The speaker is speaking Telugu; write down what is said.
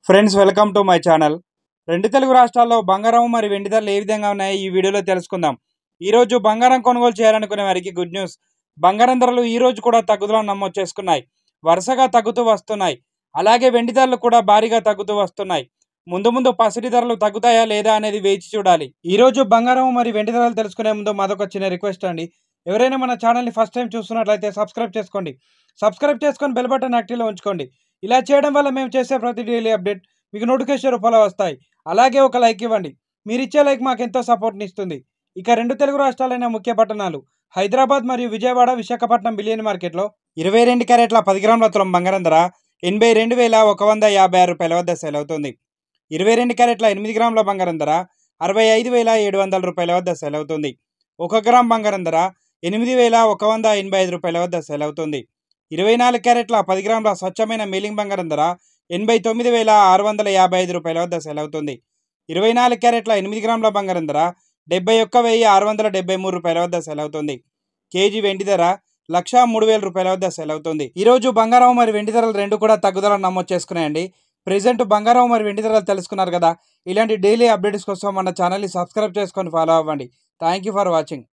Friends, welcome to my channel. రెండు తెలుగు రాష్ట్రాల్లో బంగారం మరి వెండి ధరలు ఏ విధంగా ఉన్నాయో ఈ వీడియోలో తెలుసుకుందాం. ఈరోజు బంగారం కొనుగోలు చేయాలనుకునే వారికి గుడ్ న్యూస్. బంగారం ధరలు ఈ రోజు కూడా తగ్గుదలను నమోదు చేసుకున్నాయి. వరుసగా తగ్గుతూ వస్తున్నాయి. అలాగే వెండి ధరలు కూడా భారీగా తగ్గుతూ వస్తున్నాయి. ముందు ముందు పసిడి ధరలు తగ్గుతాయా లేదా అనేది వేచి చూడాలి. ఈ రోజు బంగారం మరి వెండి ధరలు తెలుసుకునే ముందు మాదొక చిన్న రిక్వెస్ట్ అండి. ఎవరైనా మన ఛానల్ని ఫస్ట్ టైం చూస్తున్నట్లయితే సబ్స్క్రైబ్ చేసుకోండి. సబ్స్క్రైబ్ చేసుకొని బెల్ బటన్ యాక్టివ్లో ఉంచుకోండి. ఇలా చేయడం వల్ల మేము చేసే ప్రతి డైలీ అప్డేట్ మీకు నోటిఫికేషన్ రూపంలో వస్తాయి. అలాగే ఒక లైక్ ఇవ్వండి. మీరు ఇచ్చే లైక్ మాకు ఎంతో సపోర్ట్ని ఇస్తుంది. ఇక రెండు తెలుగు రాష్ట్రాలైన ముఖ్య పట్టణాలు హైదరాబాద్ మరియు విజయవాడ, విశాఖపట్నం బిలియన్ మార్కెట్లో 22 క్యారెట్ల 10 గ్రాముల తులం బంగారం ధర 82,156 వద్ద సేల్ అవుతుంది. 22 క్యారెట్ల 8 గ్రాముల బంగారం ధర 65,700 వద్ద సేల్ అవుతుంది. 1 గ్రామ్ బంగారం ధర 8,185 వద్ద సేల్ అవుతుంది. 24 క్యారెట్ల 10 గ్రాముల స్వచ్ఛమైన మేలింగ్ బంగారం ధర 89,655 వద్ద సేల్ అవుతుంది. 24 క్యారెట్ల 8 గ్రాముల బంగారం ధర 71,673 వద్ద సేల్ అవుతుంది. కేజీ వెండి ధర 1,03,000 వద్ద సేల్ అవుతుంది. ఈరోజు బంగారం మరి వెండి ధరలు రెండు కూడా తగ్గుదలను నమోదు చేసుకున్నాయండి. ప్రెజెంట్ బంగారం మరి వెండి ధరలు తెలుసుకున్నారు కదా. ఇలాంటి డైలీ అప్డేట్స్ కోసం మన ఛానల్ని సబ్స్క్రైబ్ చేసుకొని ఫాలో అవ్వండి. Thank you for watching.